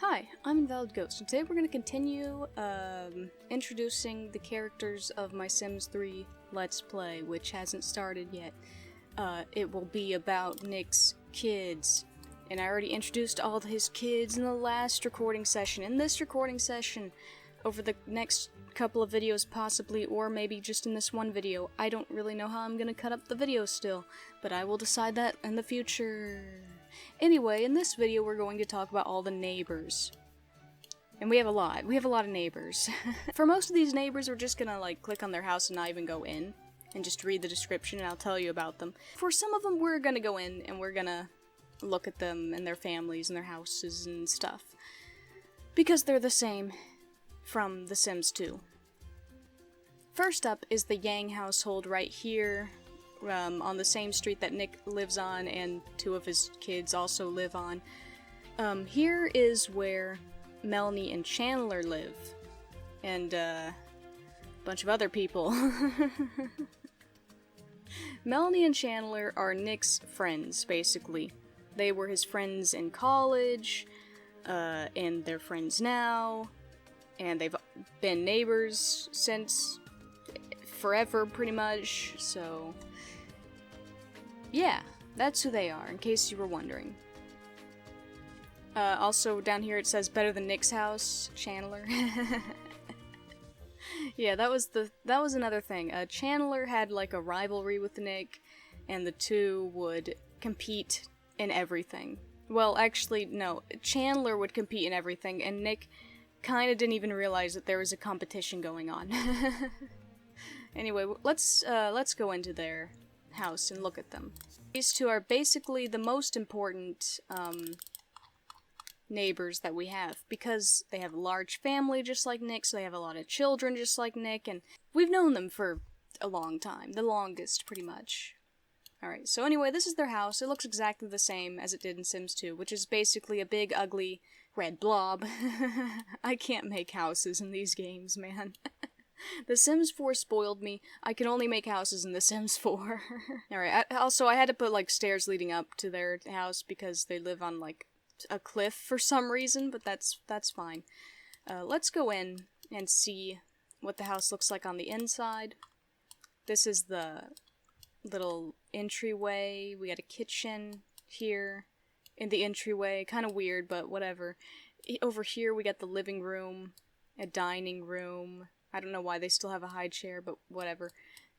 Hi, I'm Invalid Ghost, and today we're going to continue introducing the characters of my Sims 3 Let's Play, which hasn't started yet. It will be about Nick's kids, and I already introduced all his kids in the last recording session. In this recording session, over the next couple of videos possibly, or maybe just in this one video, I don't really know how I'm going to cut up the video still, but I will decide that in the future. Anyway, in this video we're going to talk about all the neighbors. And we have a lot of neighbors. For most of these neighbors, we're just gonna like click on their house and not even go in, and just read the description and I'll tell you about them. For some of them we're gonna go in and we're gonna look at them and their families and their houses and stuff. Because they're the same from The Sims 2. First up is the Yang household right here. On the same street that Nick lives on and two of his kids also live on. Here is where Melanie and Chandler live, and a bunch of other people. Melanie and Chandler are Nick's friends, basically. They were his friends in college, and they're friends now, and they've been neighbors since forever, pretty much, so... yeah, that's who they are, in case you were wondering. Also, down here it says better than Nick's house, Chandler. Yeah, that was another thing. Chandler had like a rivalry with Nick, and the two would compete in everything. Well, actually, no. Chandler would compete in everything, and Nick kinda didn't even realize that there was a competition going on. Anyway, let's go into their house and look at them. These two are basically the most important neighbors that we have, because they have a large family just like Nick, so they have a lot of children just like Nick, and we've known them for a long time, the longest pretty much. Alright, so anyway, this is their house. It looks exactly the same as it did in Sims 2, which is basically a big ugly red blob. I can't make houses in these games, man. The Sims 4 spoiled me. I can only make houses in The Sims 4. Alright, also I had to put like stairs leading up to their house because they live on like a cliff for some reason, but that's fine. Let's go in and see what the house looks like on the inside. This is the little entryway. We got a kitchen here in the entryway. Kind of weird, but whatever. Over here we got the living room, a dining room. I don't know why they still have a high chair, but whatever.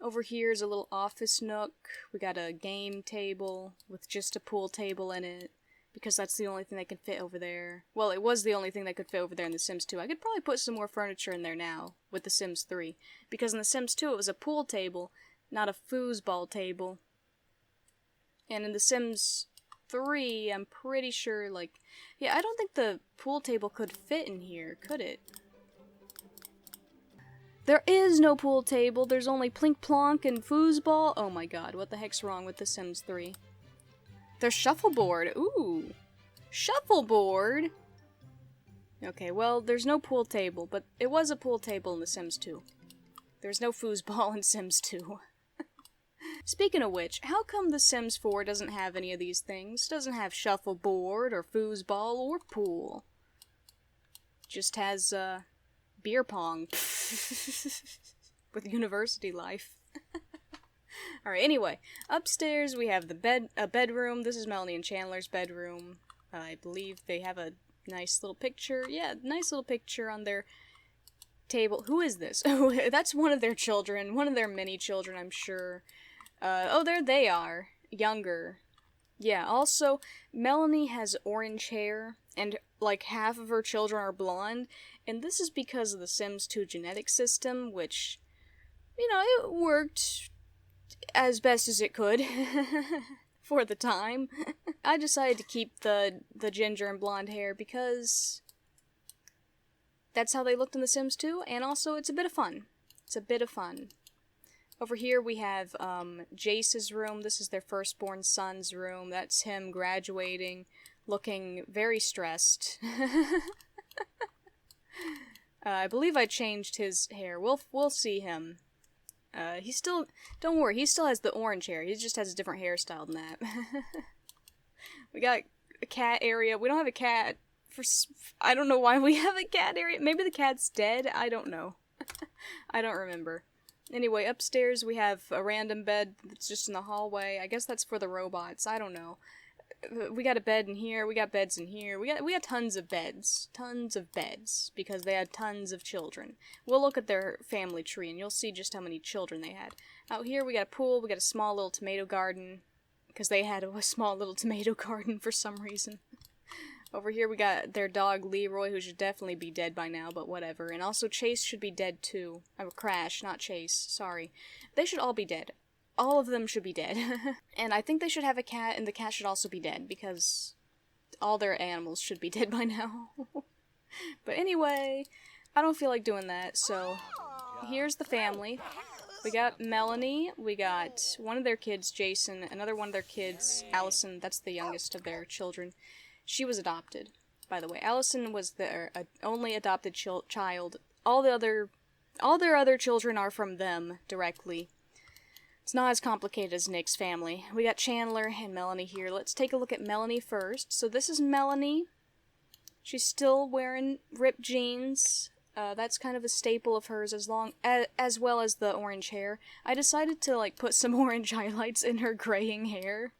Over here is a little office nook. We got a game table with just a pool table in it, because that's the only thing that can fit over there. Well, it was the only thing that could fit over there in The Sims 2. I could probably put some more furniture in there now with The Sims 3, because in The Sims 2 it was a pool table, not a foosball table. And in The Sims 3, I'm pretty sure, like... yeah, I don't think the pool table could fit in here, could it? There is no pool table, there's only Plink Plonk and Foosball. Oh my god, what the heck's wrong with The Sims 3? There's shuffleboard, ooh! Shuffleboard? Okay, well, there's no pool table, but it was a pool table in The Sims 2. There's no foosball in Sims 2. Speaking of which, how come The Sims 4 doesn't have any of these things? It doesn't have shuffleboard, or foosball, or pool. Just has, beer pong. With university life. Alright, anyway. Upstairs we have a bedroom. This is Melanie and Chandler's bedroom. I believe they have a nice little picture. Yeah, nice little picture on their table. Who is this? Oh, that's one of their children. One of their many children, I'm sure. Oh, there they are. Younger. Yeah, also, Melanie has orange hair, and like half of her children are blonde, and this is because of the Sims 2 genetic system, which, you know, it worked as best as it could for the time. I decided to keep the ginger and blonde hair because that's how they looked in The Sims 2, and also it's a bit of fun. It's a bit of fun. Over here we have Jace's room. This is their firstborn son's room. That's him graduating, looking very stressed. I believe I changed his hair. We'll see him. He still, don't worry, he still has the orange hair. He just has a different hairstyle than that. We got a cat area. We don't have a cat I don't know why we have a cat area. Maybe the cat's dead? I don't know. I don't remember. Anyway, upstairs we have a random bed that's just in the hallway. I guess that's for the robots. I don't know. We got a bed in here. We got beds in here. We got tons of beds. Tons of beds. Because they had tons of children. We'll look at their family tree and you'll see just how many children they had. Out here we got a pool. We got a small little tomato garden. Because they had a small little tomato garden for some reason. Over here we got their dog Leroy, who should definitely be dead by now, but whatever. And also Chase should be dead too. Crash, not Chase, sorry. They should all be dead. All of them should be dead. And I think they should have a cat, and the cat should also be dead, because all their animals should be dead by now. But anyway, I don't feel like doing that, so here's the family. We got Melanie, we got one of their kids, Jason, another one of their kids, Allison, that's the youngest of their children. She was adopted, by the way. Allison was their only adopted child. All their other children are from them directly. It's not as complicated as Nick's family. We got Chandler and Melanie here. Let's take a look at Melanie first. So this is Melanie. She's still wearing ripped jeans. That's kind of a staple of hers, as well as the orange hair. I decided to like put some orange highlights in her graying hair,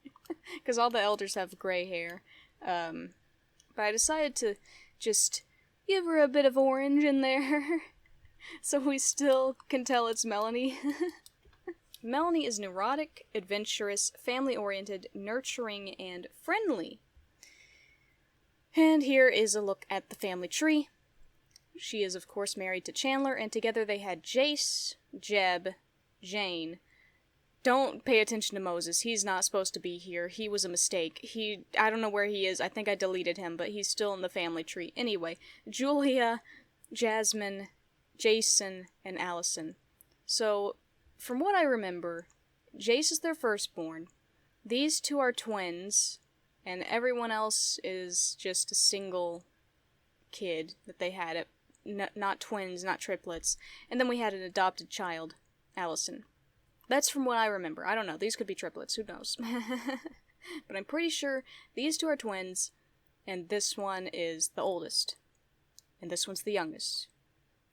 because all the elders have gray hair. But I decided to just give her a bit of orange in there, so we still can tell it's Melanie. Melanie is neurotic, adventurous, family-oriented, nurturing, and friendly. And here is a look at the family tree. She is, of course, married to Chandler, and together they had Jace, Jeb, Jane. Don't pay attention to Moses. He's not supposed to be here. He was a mistake. I don't know where he is. I think I deleted him, but he's still in the family tree. Anyway, Julia, Jasmine, Jason, and Allison. So, from what I remember, Jace is their firstborn. These two are twins, and everyone else is just a single kid that they had. Not twins, not triplets. And then we had an adopted child, Allison. That's from what I remember. I don't know. These could be triplets. Who knows? But I'm pretty sure these two are twins, and this one is the oldest. And this one's the youngest.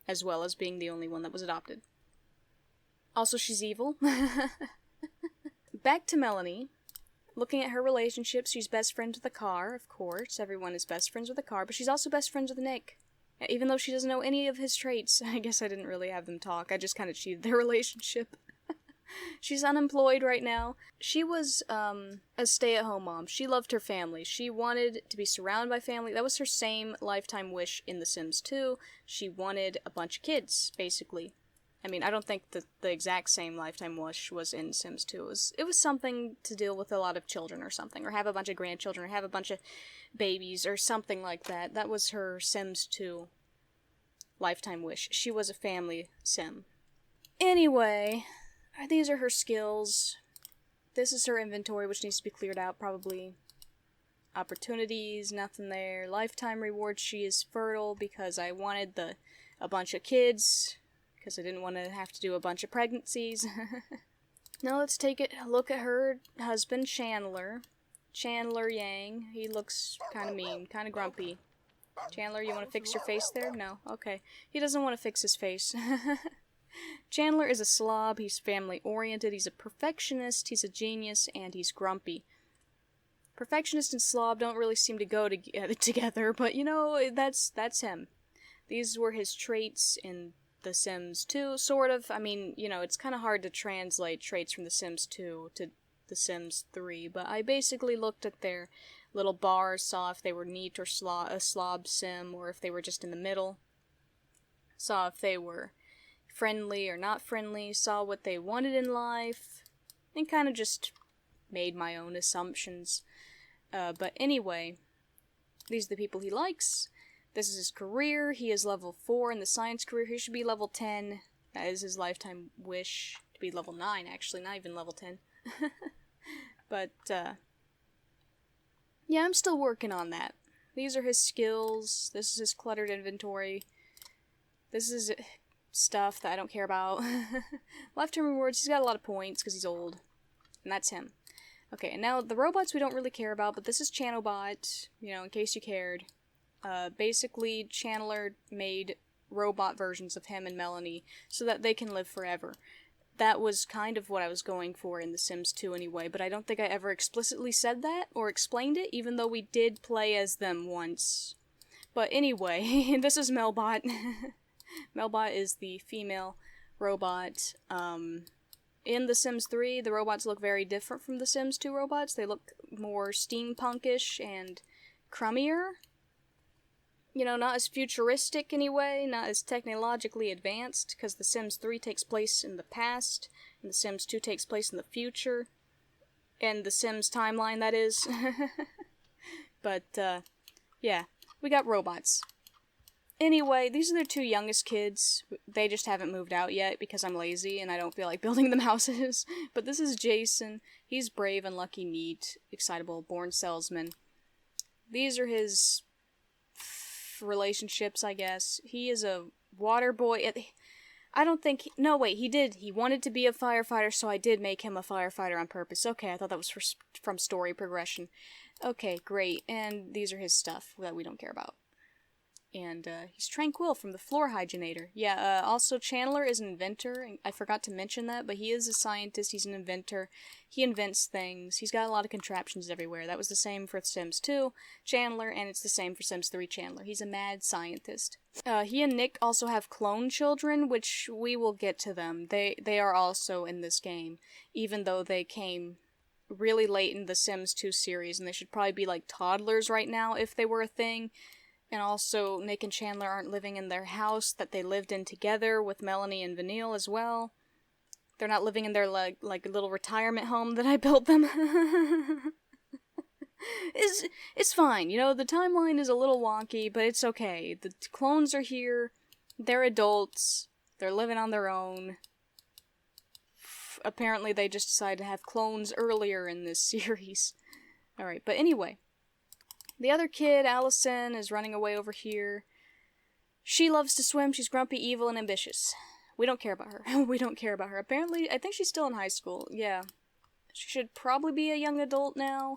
As well as being the only one that was adopted. Also, she's evil. Back to Melanie. Looking at her relationships, she's best friends with the car, of course. Everyone is best friends with the car, but she's also best friends with Nick. Even though she doesn't know any of his traits. I guess I didn't really have them talk. I just kind of cheated their relationship. She's unemployed right now. She was a stay-at-home mom. She loved her family. She wanted to be surrounded by family. That was her same lifetime wish in The Sims 2. She wanted a bunch of kids, basically. I mean, I don't think the exact same lifetime wish was in Sims 2. It was something to deal with a lot of children or something, or have a bunch of grandchildren, or have a bunch of babies, or something like that. That was her Sims 2 lifetime wish. She was a family sim. Anyway, these are her skills. This is her inventory, which needs to be cleared out, probably. Opportunities, nothing there. Lifetime rewards, she is fertile because I wanted a bunch of kids, because I didn't want to have to do a bunch of pregnancies. Now let's take a look at her husband, Chandler. Chandler Yang. He looks kind of mean, kind of grumpy. Chandler, you want to fix your face there? No? Okay. He doesn't want to fix his face. Chandler is a slob, he's family-oriented, he's a perfectionist, he's a genius, and he's grumpy. Perfectionist and slob don't really seem to go together, but you know, that's him. These were his traits in The Sims 2, sort of. I mean, you know, it's kind of hard to translate traits from The Sims 2 to The Sims 3, but I basically looked at their little bars, saw if they were neat or a slob sim, or if they were just in the middle. Saw if they were friendly or not friendly, saw what they wanted in life, and kind of just made my own assumptions. But anyway, these are the people he likes. This is his career. He is level 4 in the science career. He should be level 10. That is his lifetime wish. To be level 9, actually, not even level 10. But, yeah, I'm still working on that. These are his skills. This is his cluttered inventory. This is stuff that I don't care about. Lifetime rewards, he's got a lot of points because he's old. And that's him. Okay, and now the robots we don't really care about, but this is Chanobot, you know, in case you cared. Basically, Chandler made robot versions of him and Melanie so that they can live forever. That was kind of what I was going for in The Sims 2 anyway, but I don't think I ever explicitly said that or explained it, even though we did play as them once. But anyway, this is Melbot. Melbot is the female robot. In The Sims 3, the robots look very different from The Sims 2 robots. They look more steampunkish and crummier. You know, not as futuristic anyway, not as technologically advanced, because The Sims 3 takes place in the past, and The Sims 2 takes place in the future. And The Sims timeline, that is. But, yeah, we got robots. Anyway, these are their two youngest kids. They just haven't moved out yet because I'm lazy and I don't feel like building them houses. But this is Jason. He's brave and lucky, neat, excitable, born salesman. These are his relationships, I guess. He is a water boy. I don't think... No, wait, he did. He wanted to be a firefighter, so I did make him a firefighter on purpose. Okay, I thought that was from story progression. Okay, great. And these are his stuff that we don't care about. And he's Tranquil from the Floor Hygienator. Yeah, also Chandler is an inventor. I forgot to mention that, but he is a scientist. He's an inventor. He invents things. He's got a lot of contraptions everywhere. That was the same for Sims 2 Chandler, and it's the same for Sims 3 Chandler. He's a mad scientist. He and Nick also have clone children, which we will get to them. They are also in this game, even though they came really late in the Sims 2 series, and they should probably be like toddlers right now if they were a thing. And also, Nick and Chandler aren't living in their house that they lived in together with Melanie and Vanille as well. They're not living in their, like little retirement home that I built them. It's fine, you know, the timeline is a little wonky, but it's okay. The clones are here, they're adults, they're living on their own. Apparently they just decided to have clones earlier in this series. Alright, but anyway. The other kid, Allison, is running away over here. She loves to swim, she's grumpy, evil, and ambitious. We don't care about her. We don't care about her. Apparently, I think she's still in high school. Yeah. She should probably be a young adult now.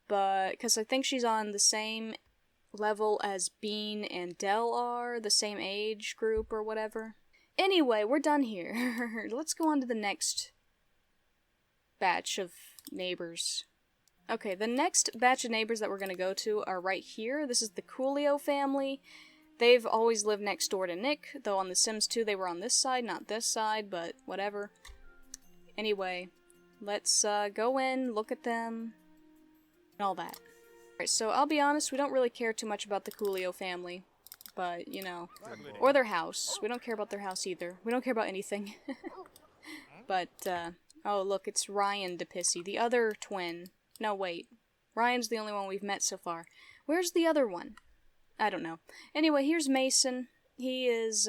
But, because I think she's on the same level as Bean and Dell are. The same age group or whatever. Anyway, we're done here. Let's go on to the next batch of neighbors. Okay, the next batch of neighbors that we're going to go to are right here. This is the Coolio family. They've always lived next door to Nick, though on The Sims 2 they were on this side, not this side, but whatever. Anyway, let's go in, look at them, and all that. Alright, so I'll be honest, we don't really care too much about the Coolio family, but, you know, or their house. We don't care about their house either. We don't care about anything. But, oh look, it's Ryan DePissy, the other twin. No, wait. Ryan's the only one we've met so far. Where's the other one? I don't know. Anyway, here's Mason. He is,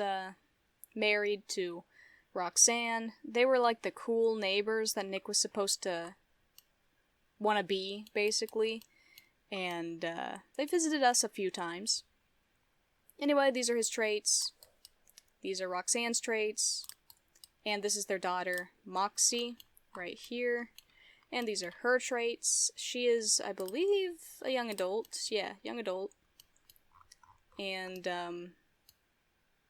married to Roxanne. They were like the cool neighbors that Nick was supposed to want to be, basically. And, they visited us a few times. Anyway, these are his traits. These are Roxanne's traits. And this is their daughter, Moxie, right here. And these are her traits. She is, I believe, a young adult. Yeah, young adult. And,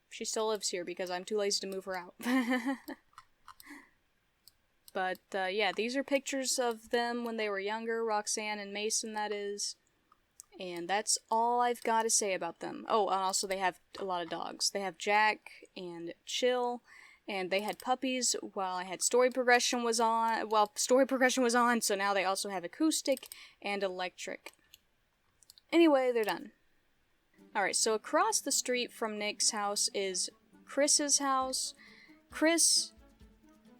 she still lives here because I'm too lazy to move her out. But, yeah, these are pictures of them when they were younger, Roxanne and Mason, that is. And that's all I've got to say about them. Oh, and also they have a lot of dogs. They have Jack and Chill. And they had puppies while I had story progression was on. Well, story progression was on, so now they also have acoustic and electric. Anyway, they're done. Alright, so across the street from Nick's house is Chris's house. Chris,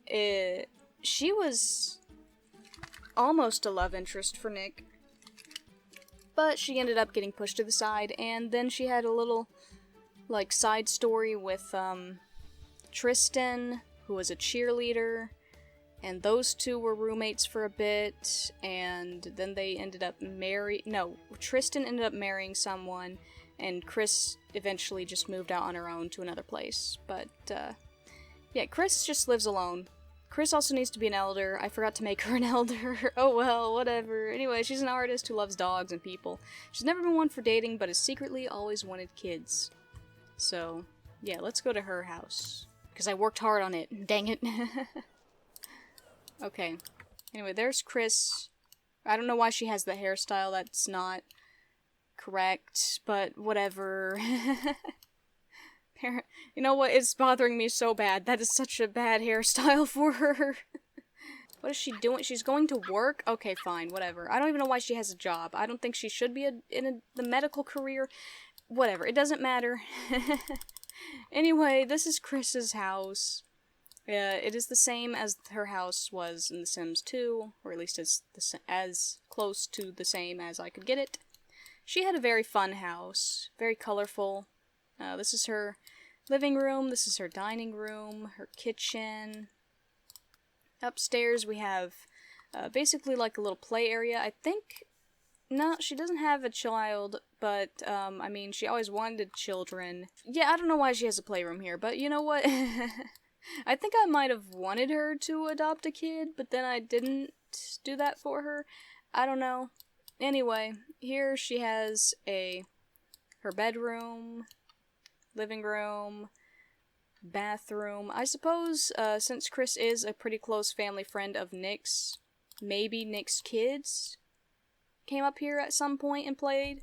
she was almost a love interest for Nick. But she ended up getting pushed to the side, and then she had a little, like, side story with, Tristan, who was a cheerleader, and those two were roommates for a bit, and then they ended up Tristan ended up marrying someone, and Chris eventually just moved out on her own to another place. But, yeah, Chris just lives alone. Chris also needs to be an elder. I forgot to make her an elder. Oh well, whatever. Anyway, she's an artist who loves dogs and people. She's never been one for dating, but has secretly always wanted kids. So, yeah, let's go to her house. Because I worked hard on it. Dang it. Okay. Anyway, there's Chris. I don't know why she has the hairstyle. That's not correct, but whatever. You know what? It's bothering me so bad. That is such a bad hairstyle for her. What is she doing? She's going to work? Okay, fine, whatever. I don't even know why she has a job. I don't think she should be in the medical career. Whatever, it doesn't matter. Anyway, this is Chris's house. It is the same as her house was in The Sims 2, or at least as close to the same as I could get it. She had a very fun house, very colorful. This is her living room, this is her dining room, her kitchen. Upstairs we have basically like a little play area. I think, no, she doesn't have a child, but I mean, she always wanted children. Yeah, I don't know why she has a playroom here, but you know what? I think I might have wanted her to adopt a kid, but then I didn't do that for her. I don't know. Anyway, here she has her bedroom, living room, bathroom. I suppose, since Chris is a pretty close family friend of Nick's, maybe Nick's kids came up here at some point and played.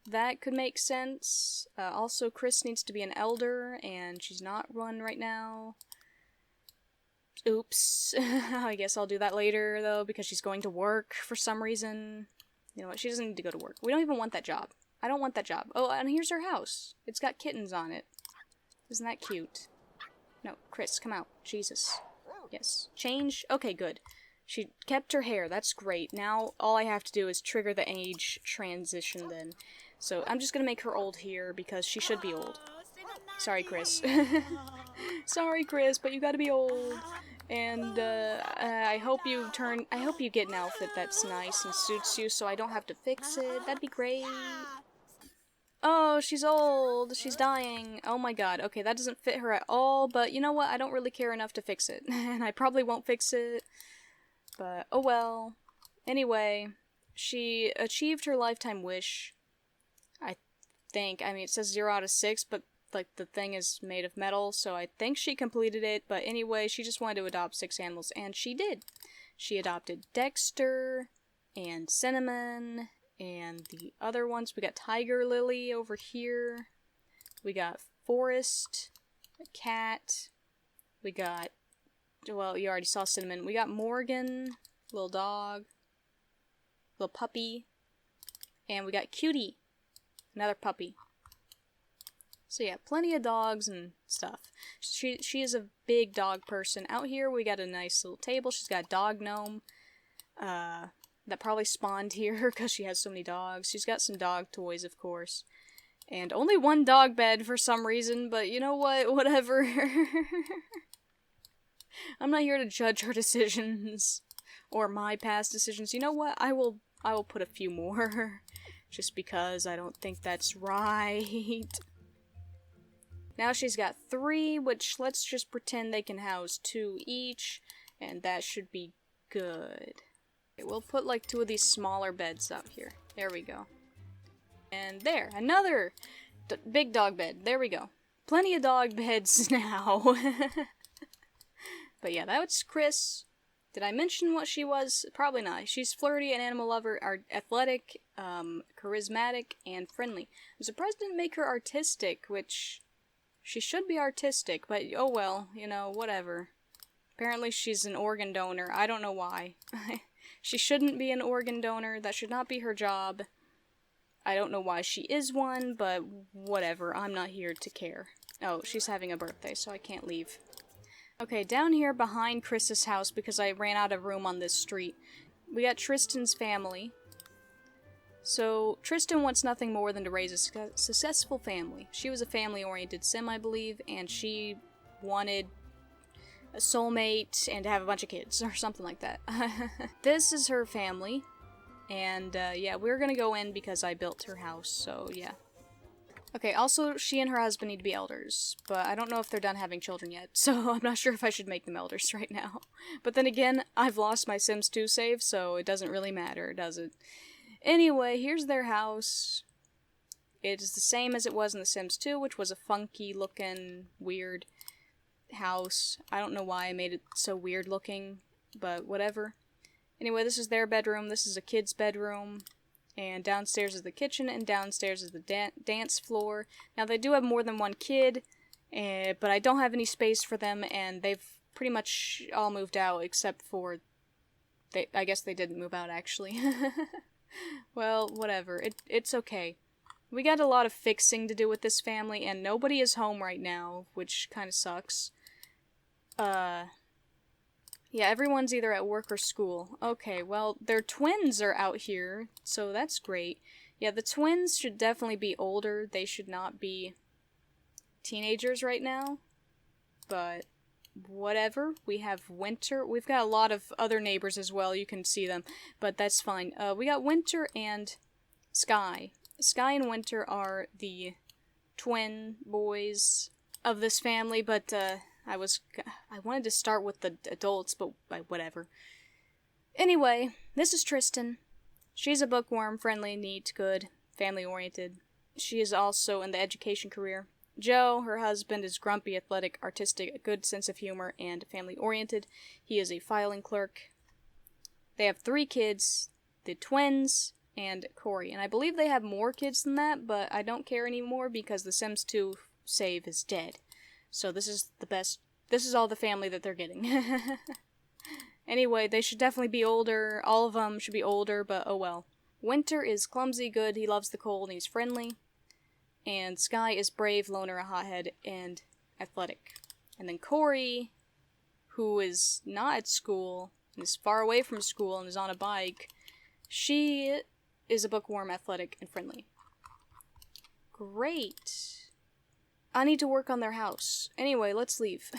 That could make sense. Also, Chris needs to be an elder, and she's not one right now. Oops. I guess I'll do that later, though, because she's going to work for some reason. You know what? She doesn't need to go to work. We don't even want that job. I don't want that job. Oh, and here's her house. It's got kittens on it. Isn't that cute? No, Chris, come out. Jesus. Yes. Change? Okay, good. She kept her hair. That's great. Now, all I have to do is trigger the age transition then. So, I'm just gonna make her old here, because she should be old. Sorry, Chris. Sorry, Chris, but you gotta be old. And, I hope you get an outfit that's nice and suits you, so I don't have to fix it. That'd be great. Oh, she's old. She's dying. Oh my god. Okay, that doesn't fit her at all, but you know what? I don't really care enough to fix it. And I probably won't fix it. But, oh well. Anyway, she achieved her lifetime wish. I think. I mean, it says 0 out of 6, but, like, the thing is made of metal, so I think she completed it. But anyway, she just wanted to adopt 6 animals, and she did. She adopted Dexter, and Cinnamon, and the other ones. We got Tiger Lily over here. We got Forest, a cat. We got, well, you already saw Cinnamon. We got Morgan, little dog, little puppy, and we got Cutie, another puppy. So yeah, plenty of dogs and stuff. She is a big dog person. Out here we got a nice little table. She's got a dog gnome that probably spawned here because she has so many dogs. She's got some dog toys, of course. And only one dog bed for some reason, but you know what? Whatever. I'm not here to judge her decisions or my past decisions. You know what? I will put a few more just because I don't think that's right. Now she's got 3, which let's just pretend they can house 2 each, and that should be good. Okay, we'll put like 2 of these smaller beds up here. There we go. And there, another big dog bed. There we go. Plenty of dog beds now. But yeah, that was Chris. Did I mention what she was? Probably not. She's flirty, an animal lover, athletic, charismatic, and friendly. I'm surprised I didn't make her artistic, which she should be artistic, but oh well, you know, whatever. Apparently she's an organ donor. I don't know why. She shouldn't be an organ donor. That should not be her job. I don't know why she is one, but whatever. I'm not here to care. Oh, she's having a birthday, so I can't leave. Okay, down here behind Chris's house, because I ran out of room on this street, we got Tristan's family. So, Tristan wants nothing more than to raise a successful family. She was a family-oriented sim, I believe, and she wanted a soulmate and to have a bunch of kids, or something like that. This is her family, and yeah, we're gonna go in because I built her house, so yeah. Okay, also, she and her husband need to be elders, but I don't know if they're done having children yet, so I'm not sure if I should make them elders right now. But then again, I've lost my Sims 2 save, so it doesn't really matter, does it? Anyway, here's their house. It is the same as it was in The Sims 2, which was a funky looking, weird house. I don't know why I made it so weird looking, but whatever. Anyway, this is their bedroom, this is a kid's bedroom. And downstairs is the kitchen, and downstairs is the dance floor. Now, they do have more than one kid, but I don't have any space for them, and they've pretty much all moved out, except for... I guess they didn't move out, actually. Well, whatever. It's okay. We got a lot of fixing to do with this family, and nobody is home right now, which kind of sucks. Yeah, everyone's either at work or school. Okay, well, their twins are out here, so that's great. Yeah, the twins should definitely be older. They should not be teenagers right now. But whatever. We have Winter. We've got a lot of other neighbors as well. You can see them, but that's fine. We got Winter and Sky. Sky and Winter are the twin boys of this family, but I wanted to start with the adults, but whatever. Anyway, this is Tristan. She's a bookworm, friendly, neat, good, family-oriented. She is also in the education career. Joe, her husband, is grumpy, athletic, artistic, a good sense of humor, and family-oriented. He is a filing clerk. They have 3 kids, the twins, and Corey. And I believe they have more kids than that, but I don't care anymore because the Sims 2 save is dead. So this is the best. This is all the family that they're getting. Anyway, they should definitely be older. All of them should be older, but oh well. Winter is clumsy, good, he loves the cold, and he's friendly. And Sky is brave, loner, a hothead, and athletic. And then Corey, who is not at school, and is far away from school, and is on a bike, she is a bookworm, athletic, and friendly. Great. I need to work on their house. Anyway, let's leave.